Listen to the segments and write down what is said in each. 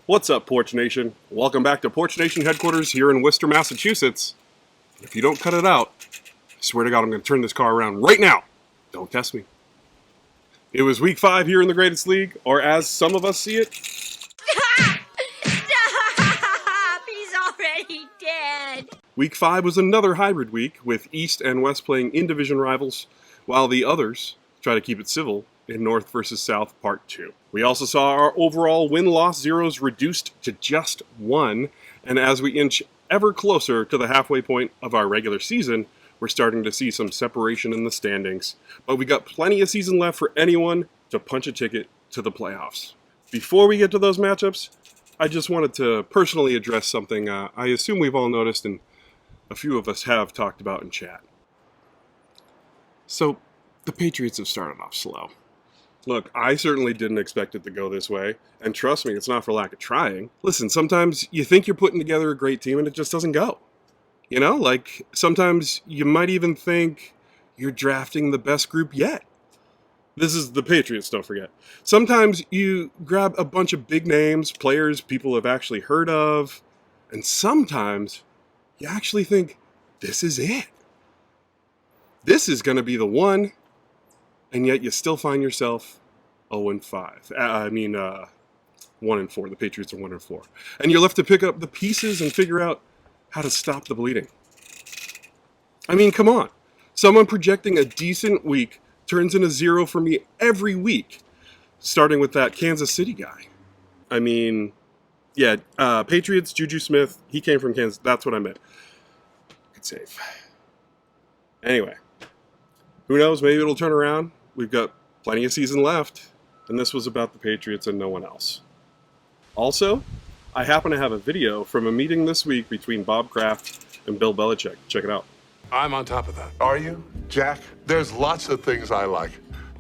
What's up, Porch Nation? Welcome back to Porch Nation headquarters here in Worcester, Massachusetts. If you don't cut it out, I swear to God, I'm going to turn this car around right now. Don't test me. It was week 5 here in the Greatest League, or as some of us see it. Stop! He's already dead. Week 5 was another hybrid week, with East and West playing in-division rivals, while the others try to keep it civil in North versus South Part 2. We also saw our overall win-loss zeros reduced to just 1, and as we inch ever closer to the halfway point of our regular season, we're starting to see some separation in the standings. But we got plenty of season left for anyone to punch a ticket to the playoffs. Before we get to those matchups, I just wanted to personally address something I assume we've all noticed and a few of us have talked about in chat. So, the Patriots have started off slow. Look, I certainly didn't expect it to go this way, and trust me, it's not for lack of trying. Listen, sometimes you think you're putting together a great team and it just doesn't go. You know, like, sometimes you might even think you're drafting the best group yet. This is the Patriots, don't forget. Sometimes you grab a bunch of big names, players people have actually heard of, and sometimes you actually think, this is it. This is going to be the one. And yet you still find yourself 0-5. 1-4. The Patriots are 1-4. And you're left to pick up the pieces and figure out how to stop the bleeding. I mean, come on. Someone projecting a decent week turns in a 0 for me every week, starting with that Kansas City guy. I mean, yeah, Patriots, Juju Smith, he came from Kansas. That's what I meant. Good save. Anyway, who knows? Maybe it'll turn around. We've got plenty of season left, and this was about the Patriots and no one else. Also, I happen to have a video from a meeting this week between Bob Kraft and Bill Belichick. Check it out. I'm on top of that. Are you, Jack? There's lots of things I like.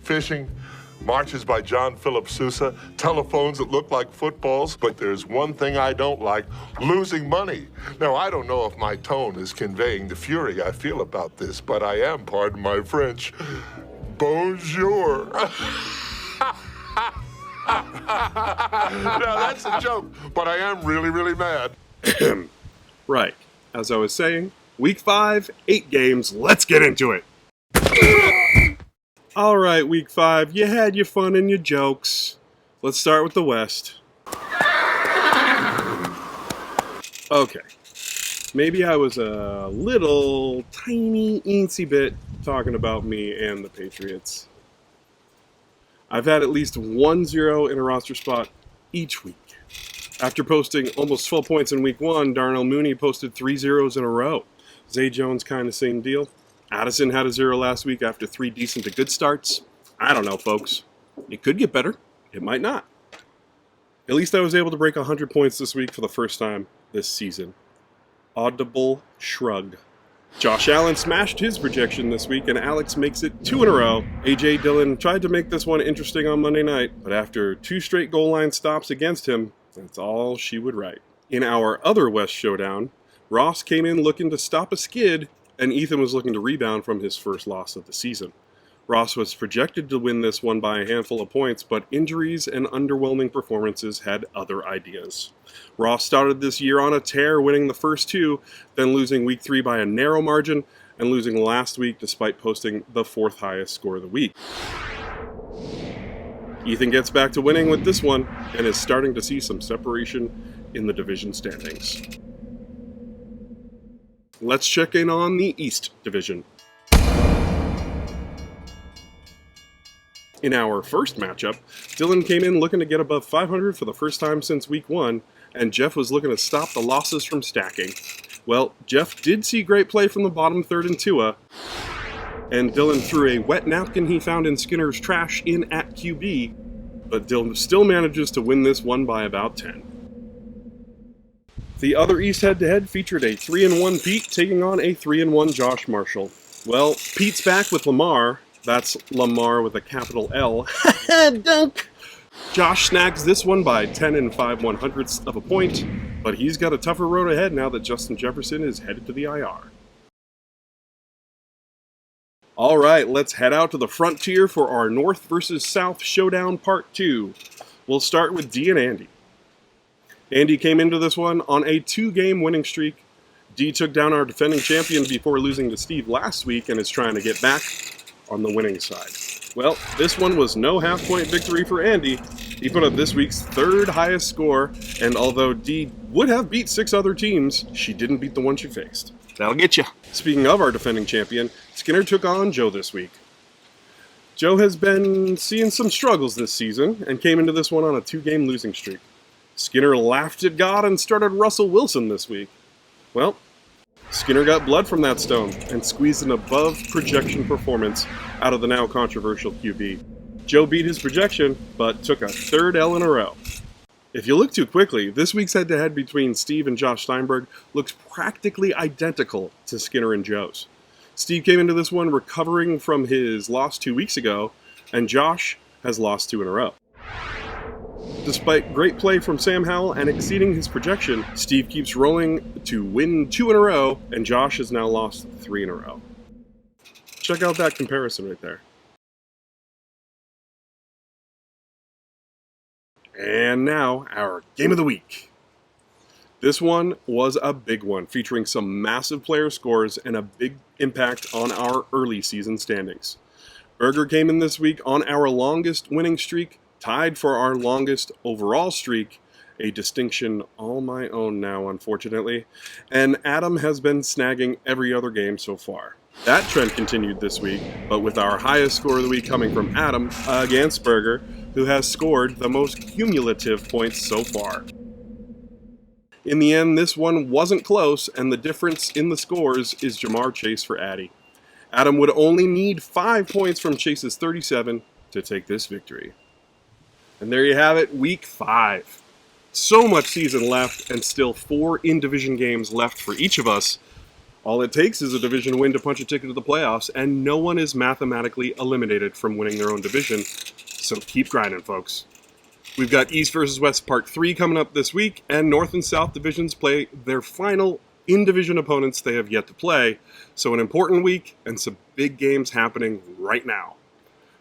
Fishing, marches by John Philip Sousa, telephones that look like footballs, but there's one thing I don't like, losing money. Now, I don't know if my tone is conveying the fury I feel about this, but I am, pardon my French, bonjour. Now, that's a joke, but I am really, really mad. Right. As I was saying, week 5, 8 games, let's get into it. All right, week 5, you had your fun and your jokes. Let's start with the West. Okay. Maybe I was a little tiny, eensy bit talking about me and the Patriots. I've had at least 1 0 in a roster spot each week. After posting almost 12 points in week 1, Darnell Mooney posted 3 zeros in a row. Zay Jones, kind of same deal. Addison had a 0 last week after 3 decent to good starts. I don't know, folks. It could get better. It might not. At least I was able to break 100 points this week for the first time this season. Audible shrug. Josh Allen smashed his projection this week, and Alex makes it 2 in a row. A.J. Dillon tried to make this one interesting on Monday night, but after 2 straight goal line stops against him, that's all she would write. In our other West showdown, Ross came in looking to stop a skid, and Ethan was looking to rebound from his first loss of the season. Ross was projected to win this one by a handful of points, but injuries and underwhelming performances had other ideas. Ross started this year on a tear, winning the first 2, then losing week 3 by a narrow margin, and losing last week despite posting the 4th highest score of the week. Ethan gets back to winning with this one, and is starting to see some separation in the division standings. Let's check in on the East Division. In our first matchup, Dylan came in looking to get above 500 for the first time since week 1, and Jeff was looking to stop the losses from stacking. Well, Jeff did see great play from the bottom third in Tua, and Dylan threw a wet napkin he found in Skinner's trash in at QB, but Dylan still manages to win this one by about 10. The other East head-to-head featured a 3-1 Pete taking on a 3-1 Josh Marshall. Well, Pete's back with Lamar. That's Lamar with a capital L. Dunk! Josh snags this one by 10 and 5/100ths of a point, but he's got a tougher road ahead now that Justin Jefferson is headed to the IR. All right, let's head out to the frontier for our North versus South Showdown Part 2. We'll start with D and Andy. Andy came into this one on a 2-game winning streak. D took down our defending champion before losing to Steve last week and is trying to get back on the winning side. Well, this one was no half-point victory for Andy. He put up this week's 3rd highest score, and although D would have beat 6 other teams, she didn't beat the one she faced. That'll get you. Speaking of our defending champion, Skinner took on Joe this week. Joe has been seeing some struggles this season and came into this one on a 2-game losing streak. Skinner laughed at God and started Russell Wilson this week. Well, Skinner got blood from that stone and squeezed an above-projection performance out of the now controversial QB. Joe beat his projection, but took a 3rd L in a row. If you look too quickly, this week's head-to-head between Steve and Josh Steinberg looks practically identical to Skinner and Joe's. Steve came into this one recovering from his loss 2 weeks ago, and Josh has lost 2 in a row. Despite great play from Sam Howell and exceeding his projection, Steve keeps rolling to win 2 in a row, and Josh has now lost 3 in a row. Check out that comparison right there. And now, our Game of the Week. This one was a big one, featuring some massive player scores and a big impact on our early season standings. Berger came in this week on our longest winning streak, tied for our longest overall streak, a distinction all my own now, unfortunately, and Adam has been snagging every other game so far. That trend continued this week, but with our highest score of the week coming from Adam against Berger, who has scored the most cumulative points so far. In the end, this one wasn't close, and the difference in the scores is Jamar Chase for Addy. Adam would only need 5 points from Chase's 37 to take this victory. And there you have it, Week 5. So much season left, and still 4 in-division games left for each of us. All it takes is a division win to punch a ticket to the playoffs, and no one is mathematically eliminated from winning their own division. So keep grinding, folks. We've got East versus West Part 3 coming up this week, and North and South divisions play their final in-division opponents they have yet to play. So an important week and some big games happening right now.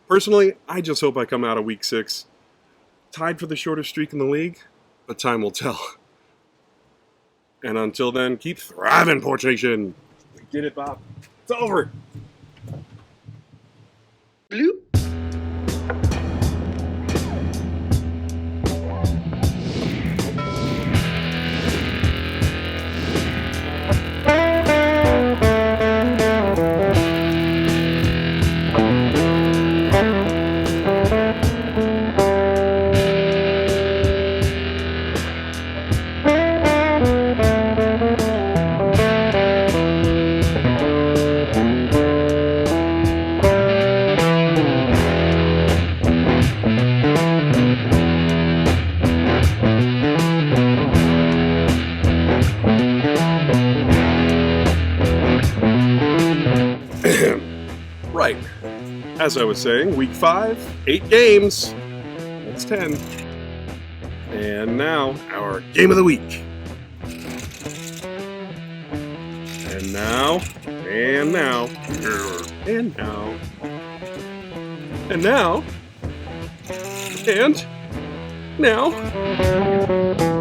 Personally, I just hope I come out of Week 6 tied for the shortest streak in the league, but time will tell. And until then, keep thriving, Porch Nation. We did it, Bob. It's over. Bloop. Right. As I was saying, Week 5, 8 games. That's 10. And now, our Game of the Week. And now, and now, and now, and now, and now.